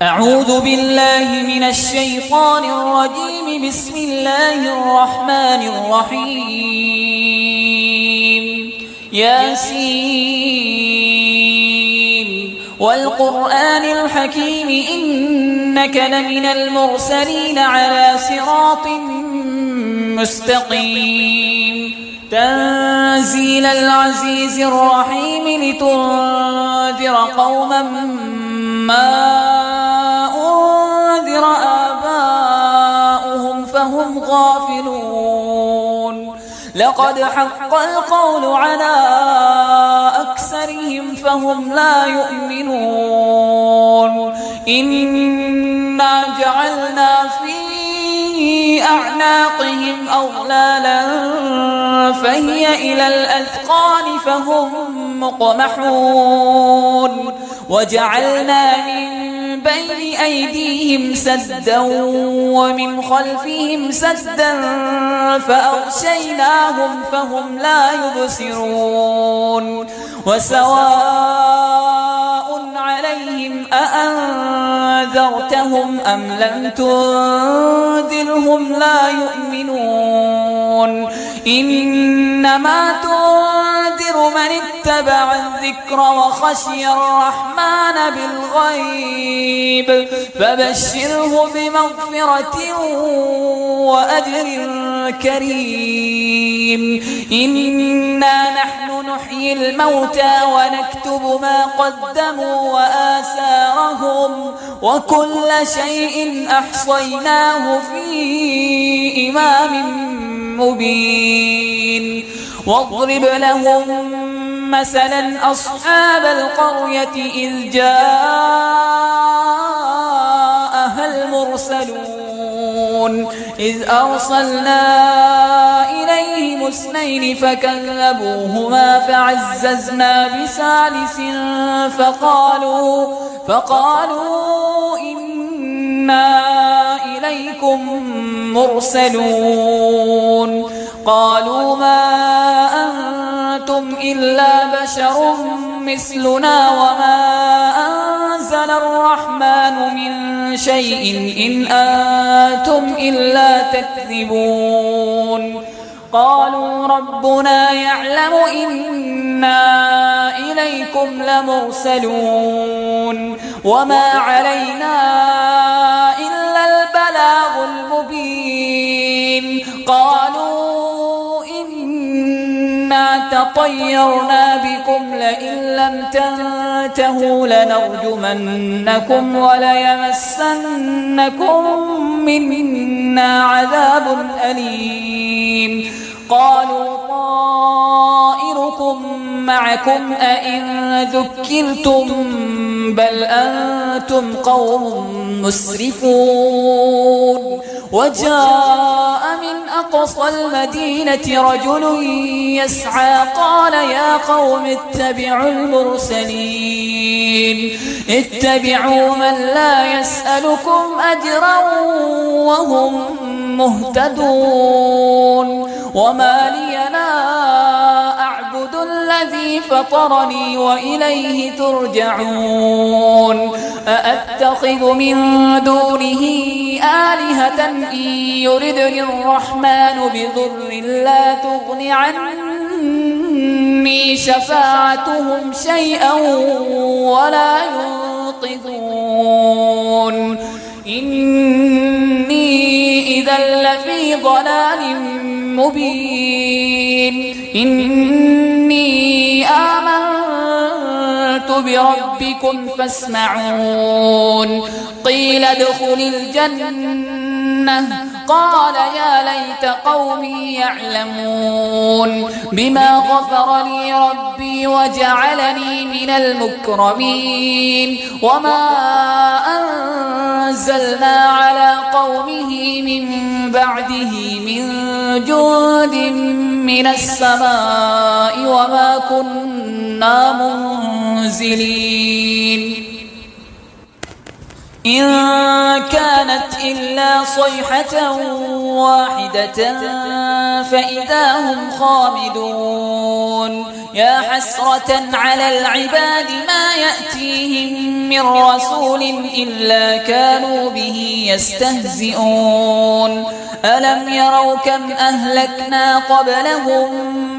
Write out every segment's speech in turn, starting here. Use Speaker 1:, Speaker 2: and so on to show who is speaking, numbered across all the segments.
Speaker 1: أعوذ بالله من الشيطان الرجيم. بسم الله الرحمن الرحيم. ياسين والقرآن الحكيم إنك لمن المرسلين على صراط مستقيم. تنزيل العزيز الرحيم لتنذر قوما ما أنذر آباؤهم فهم غافلون. لقد حق القول على أكثرهم فهم لا يؤمنون. إنا جعلنا في أعناقهم أغلالا فهي إلى الأذقان فهم مقمحون. وجعلنا من بين أيديهم سدا ومن خلفهم سدا فأغشيناهم فهم لا يبصرون. وسواء عليهم أأنذرتهم أم لم تنذرهم لا يؤمنون. إنما تنذر من اتبع الذكر وخشي الرحمن بالغيب فبشره بمغفرة وأجر كريم. إنا نحن نحيي الموتى ونكتب ما قدموا وآثارهم وكل شيء أحصيناه في إمام مبين. واضرب لهم مثلا أصحاب القرية إذ جاءها المرسلون إذ أرسلنا إليهم اثنين فكذبوهما فعززنا بثالث فقالوا إنا إليكم مرسلون. قالوا ما أنتم إلا بشر مثلنا وما أنزل الرحمن من شيء إن أنتم إلا تكذبون. قالوا ربنا يعلم إنا إليكم لمرسلون وما علينا إلا البلاغ المبين. قالوا إنا تطيرنا بكم لئن لم تنتهوا لنرجمنكم وليمسنكم منا عذاب أليم. قالوا طائركم معكم أئن ذكرتم بل أنتم قوم مسرفون. وجاء من أقصى المدينة رجل يسعى قال يا قوم اتبعوا المرسلين اتبعوا من لا يسألكم أجرا وهم مهتدون. وما لي لا أعبد الذي فطرني وإليه ترجعون. أأتخذ من دونه آلهة إن يردني الرحمن بضر لا تغن عني شفاعتهم شيئا ولا ينقذون. إني إذا لفي ضلال مبين. إني آمنت بربكم فاسمعون. قيل ادخل الجنة قال يا ليت قومي يعلمون بما غفر لي ربي وجعلني من المكرمين. وما أنزلنا على قومه من بعده من جند من السماء وما كنا منزلين. إن كانت إلا صيحة واحدة فإذا هم خامدون يا حسرة على العباد ما يأتيهم من رسول إلا كانوا به يستهزئون ألم يروا كم أهلكنا قبلهم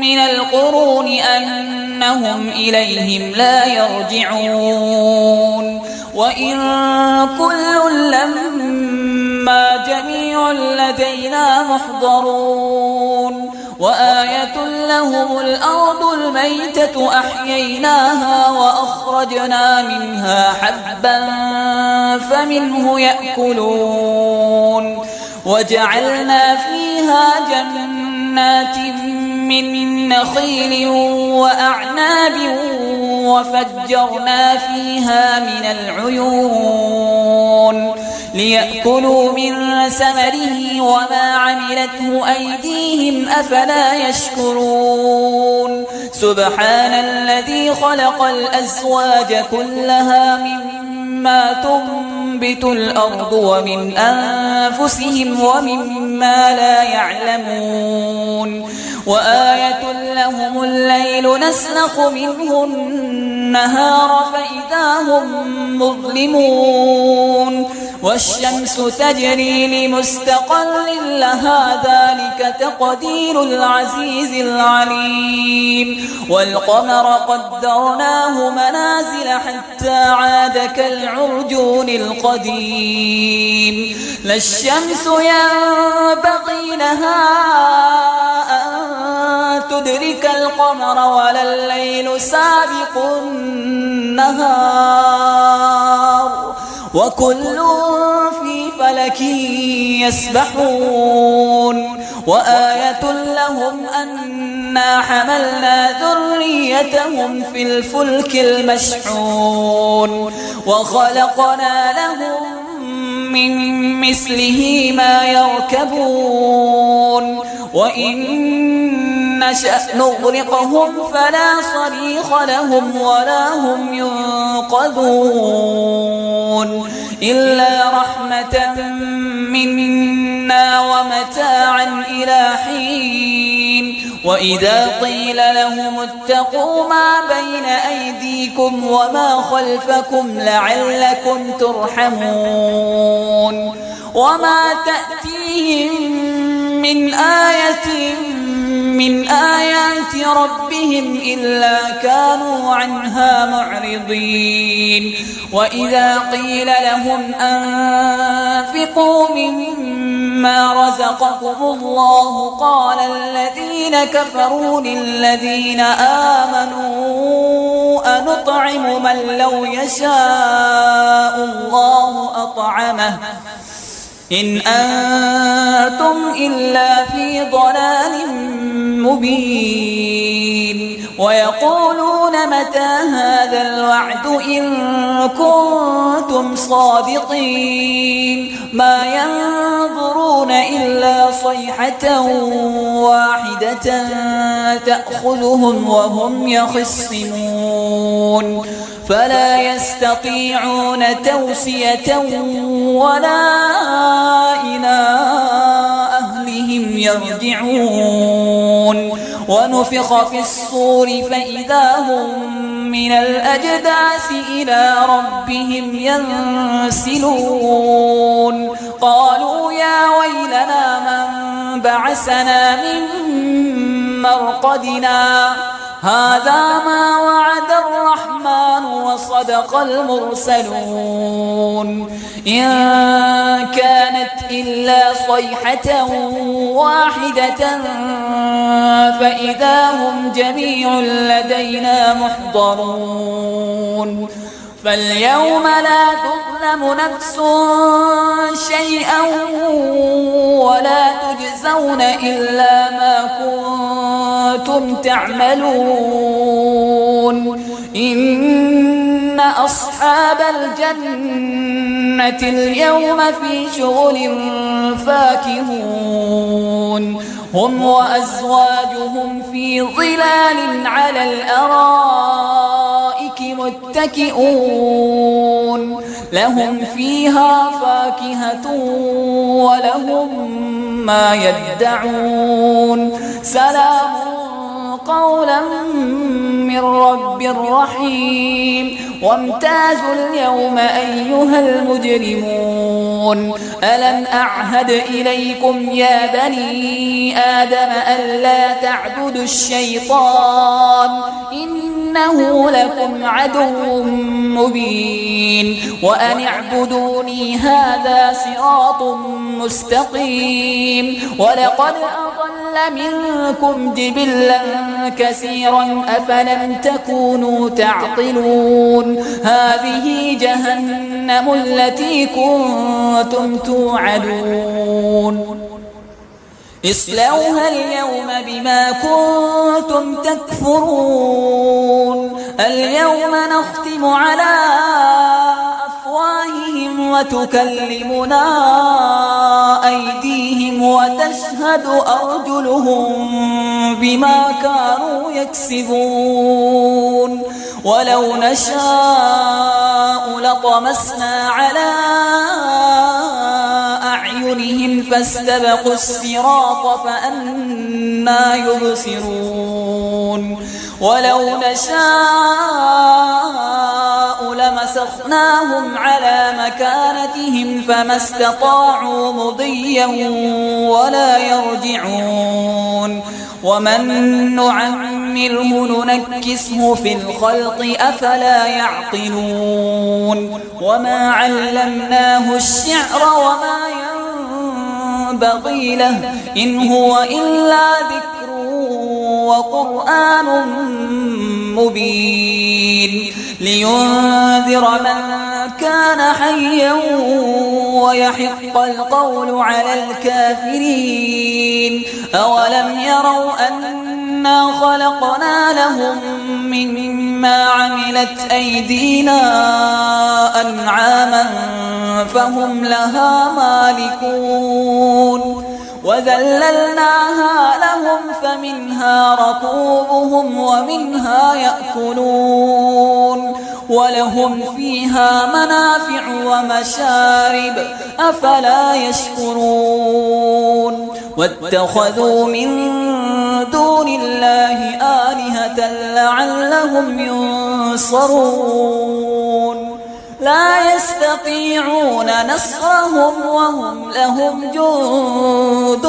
Speaker 1: من القرون أنهم إليهم لا يرجعون وإن كل لما جميع لدينا محضرون وآية لهم الأرض الميتة أحييناها وأخرجنا منها حبا فمنه يأكلون وجعلنا فيها جنات من نخيل وأعناب وفجرنا فيها من العيون ليأكلوا من ثمره وما عملته أيديهم أفلا يشكرون سبحان الذي خلق الأزواج كلها مما تنبت الأرض ومن أنفسهم ومما لا يعلمون وآية لهم الليل نسلخ منه النهار فإذا هم مظلمون والشمس تجري لمستقر لها ذلك تقدير العزيز العليم والقمر قدرناه منازل حتى عاد كالعرجون القديم لا الشمس ينبغي لها أن تدرك القمر ولا الليل سابق النهار وكل في فلك يسبحون وآية لهم أنا حملنا ذريتهم في الفلك المشحون وخلقنا لهم من مثله ما يركبون وإن نشأ نغرقهم فلا صريخ لهم ولا هم ينقذون إلا رحمة منا ومتاعا إلى حين وإذا قيل لهم اتقوا ما بين أيديكم وما خلفكم لعلكم ترحمون وما تأتيهم من آية من آيات ربهم إلا كانوا عنها معرضين وإذا قيل لهم أنفقوا مما رزقكم الله قال الذين كفروا للذين آمنوا أنطعم من لو يشاء الله أطعمه إن أنتم إلا في ضلال مبين ويقولون متى هذا الوعد إن كنتم صادقين ما ينظرون إلا صيحة واحدة تأخذهم وهم يخصمون فلا يستطيعون توصية ولا إلى أهلهم يرجعون ونفخ في الصور فإذا هم من الأجداث إلى ربهم ينسلون قالوا يا ويلنا من بعثنا من مرقدنا هذا ما وعد الرحمن وصدق المرسلون إن كانت إلا صيحة واحدة فإذا هم جميع لدينا محضرون فاليوم لا تظلم نفس شيئا ولا تجزون إلا ما كنتم تعملون إن أصحاب الجنة اليوم في شغل فاكهون هم وأزواجهم في ظلال على الأرائك متكئون لهم فيها فاكهة ولهم ما يدعون سلام قولا من رب رحيم وامتازوا اليوم أيها المجرمون ألم أعهد إليكم يا بني آدم ألا تعبدوا الشيطان إنه لكم عدو مبين وأن اعبدوني هذا صراط مستقيم ولقد أضل منكم جبلا كثيرا أفلم تكونوا تعقلون هذه جهنم التي كنتم توعدون اصلوها اليوم بما كنتم تكفرون اليوم نختم على أفواههم وتكلمنا أيديهم وتشهد أرجلهم بما كانوا يكسبون ولو نشاء لطمسنا على أعينهم فاستبقوا الصراط فأنى يبصرون ولو نشاء لمسخناهم على مكانتهم فما استطاعوا مضيا ولا يرجعون ومن نعمره ننكسه في الخلق أفلا يعقلون وما علمناه الشعر وما ينبغي له إن هو إلا ذكر وقرآن مبين لينذر من كان حيا ويحق القول على الكافرين أولم يروا أنا خلقنا لهم مما عملت أيدينا أنعاما فهم لها مالكون وذللناها لهم فمنها ركوبهم ومنها يأكلون ولهم فيها منافع ومشارب أفلا يشكرون واتخذوا من دون الله آلهة لعلهم ينصرون لا يستطيعون نصرهم وهم لهم جند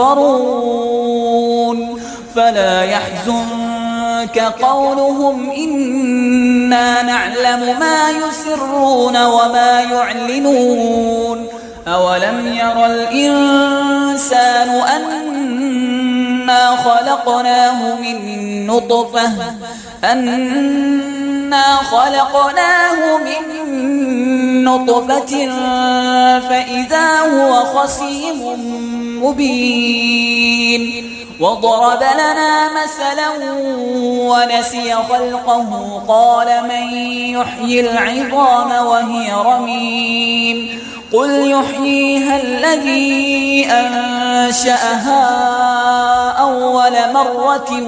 Speaker 1: محضرون فلا يحزنك قولهم إنا نعلم ما يسرون وما يعلنون أولم ير الإنسان أنا خلقناه من نطفة فإذا هو خصيم مبين وضرب لنا مثلا ونسي خلقه قال من يحيي العظام وهي رميم قل يحييها الذي أنشأها أول مرة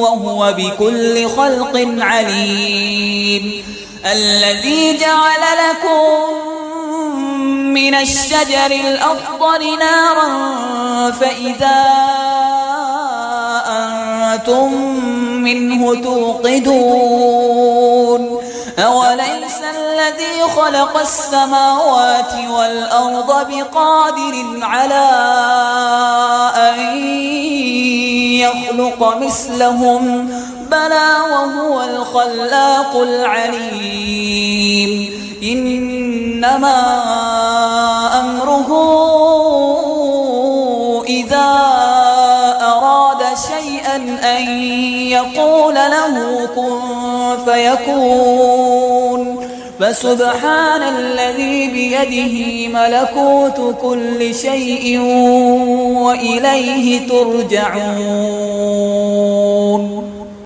Speaker 1: وهو بكل خلق عليم الذي جعل لكم من الشجر الأخضر نارا فإذا أنتم منه توقدون أوليس الذي خلق السماوات والأرض بقادر على أن يخلق مثلهم بلى وهو الخلاق العليم إنما أمره إذا أراد شيئا أن يقول له كن فيكون فسبحان الذي بيده ملكوت كل شيء وإليه ترجعون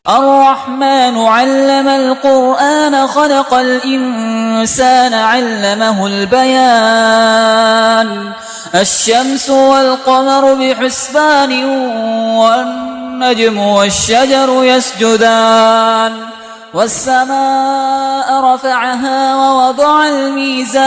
Speaker 1: الرحمن علم القرآن خلق الإنسان علمه البيان الشمس والقمر بحسبان والنجم والشجر يسجدان والسماء رفعها ووضع الميزان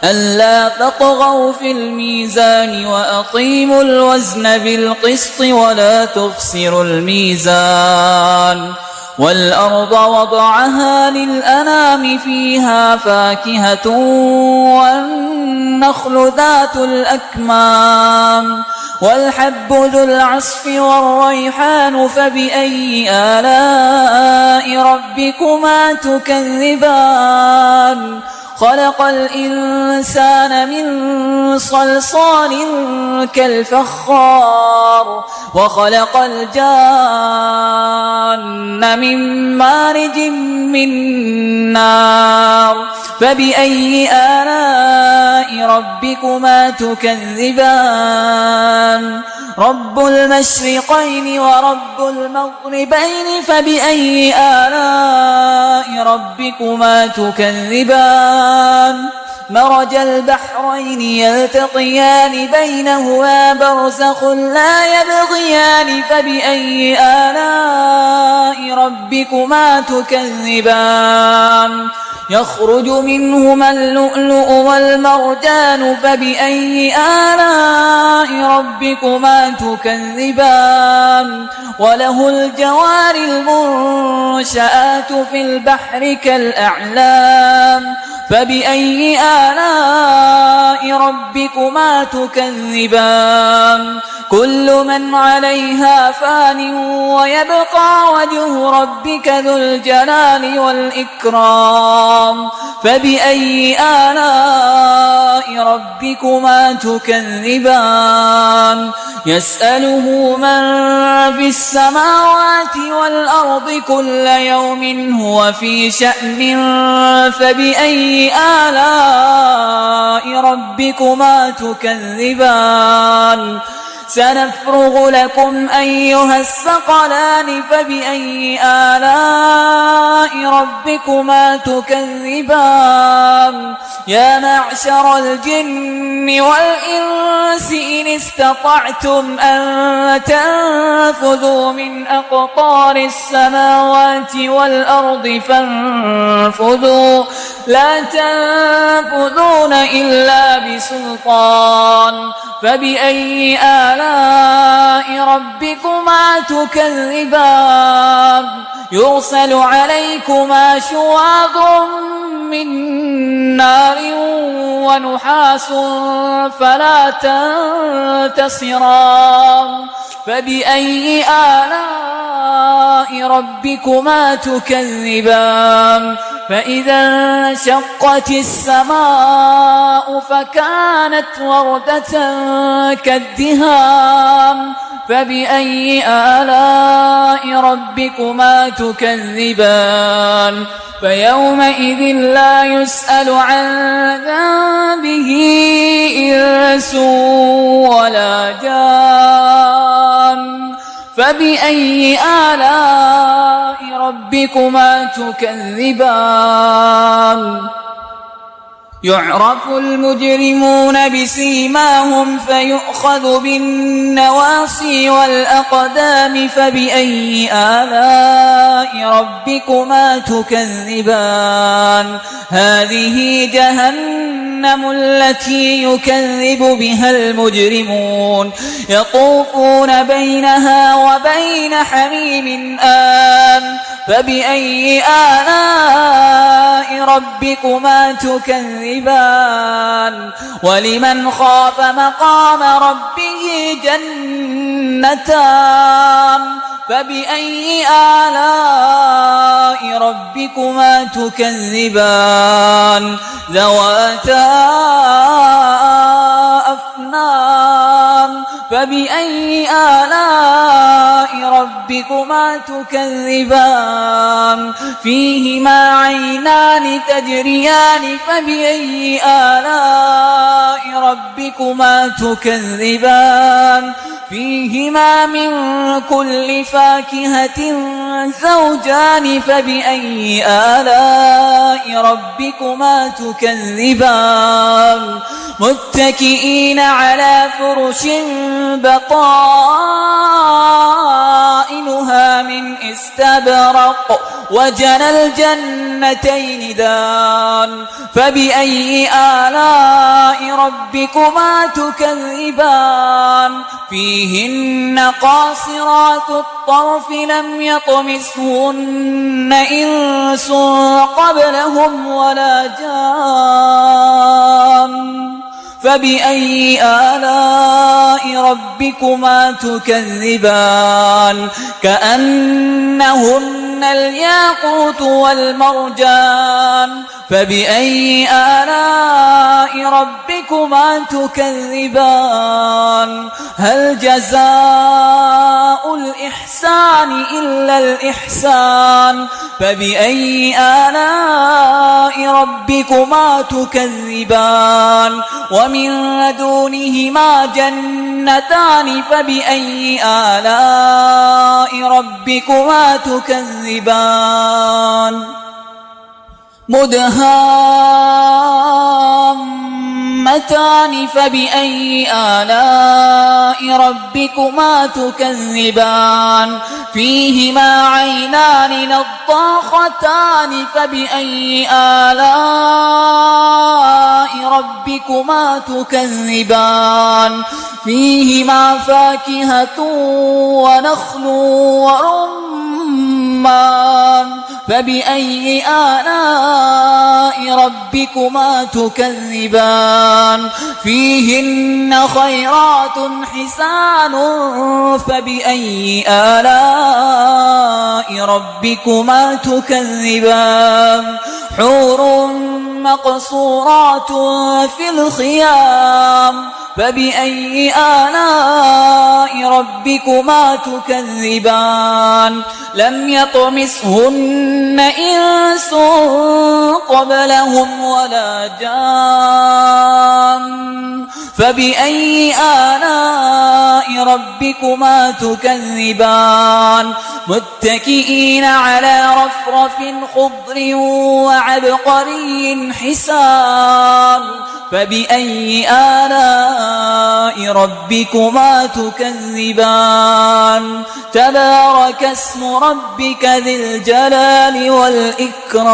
Speaker 1: ألا تطغوا في الميزان وأقيموا الوزن بالقسط ولا تخسروا الميزان والأرض وضعها للأنام فيها فاكهة والنخل ذات الأكمام والحب ذو العصف والريحان فبأي آلاء ربكما تكذبان خلق الإنسان من صلصال كالفخار وخلق الجان من مارج من نار فبأي آلاء ربكما تكذبان رب المشرقين ورب المغربين فبأي آلاء ربكما تكذبان مرج البحرين يلتقيان بينهما برزخ لا يبغيان فبأي آلاء ربكما تكذبان يخرج منهما اللؤلؤ والمرجان فبأي آلاء ربكما تكذبان وله الجوار المنشآت في البحر كالأعلام فبأي آلاء ربكما تكذبان كل من عليها فان ويبقى وجه ربك ذو الجلال والإكرام فبأي آلاء ربكما تكذبان يسأله من في السماوات والأرض كل يوم هو في شأن فبأي آلاء ربكما تكذبان سنفرغ لكم أيها الثقلان فبأي آلاء ربكما تكذبان يا معشر الجن والإنس إن استطعتم أن تنفذوا من أقطار السماوات والأرض فانفذوا لا تنفذون إلا بسلطان فبأي آلاء ربكما تكذبان يرسل عليكما شواظ من نار ونحاس فلا تنتصران فبأي آلاء ربكما تكذبان فإذا انشقت السماء فكانت وردة كالدهان فبأي آلاء ربكما تكذبان فيومئذ فلا يسأل عن ذنبه إنس ولا جان فبأي آلاء ربكما تكذبان يعرف المجرمون بسيماهم فيؤخذ بالنواصي والأقدام فبأي آلاء ربكما تكذبان هذه جهنم التي يكذب بها المجرمون يطوفون بينها وبين حميم آن فبأي آلاء ربكما تكذبان ولمن خاف مقام ربه جنتان فبأي آلاء ربكما تكذبان ذواتا أفنان فبأي آلاء ربكما تكذبان فيهما عينان تجريان فبأي آلاء ربكما تكذبان فيهما من كل فاكهة زوجان فبأي آلاء ربكما تكذبان متكئين على فرش بطائنها من استبرق وجنى الجنتين دان فبأي آلاء ربكما تكذبان فيهن قاصرات الطرف لم يطمثهن إنس قبلهم ولا جان فبأي آلاء ربكما تكذبان كأنهن الياقوت والمرجان فبأي آلاء ربكما تكذبان هل جزاء الإحسان إلا الإحسان فبأي آلاء ربكما تكذبان ومن دونهما جنتان فبأي آلاء ربكما تكذبان مدهامتان فبأي آلاء ربكما تكذبان فيهما عينان نضاختان فبأي آلاء ربكما تكذبان فيهما فاكهة ونخل ورمان فبأي آلاء ربكما تكذبان فيهن خيرات حسان فبأي آلاء ربكما تكذبان حور مقصورات في الخيام فبأي آلاء ربكما تكذبان لم يطمثهن إنس قبلهم ولا جان فبأي آلاء ربكما تكذبان متكئين على رفرف خضر وعبقري حسان فبأي آلاء ربكما تكذبان تبارك اسم ربك ذي الجلال والإكرام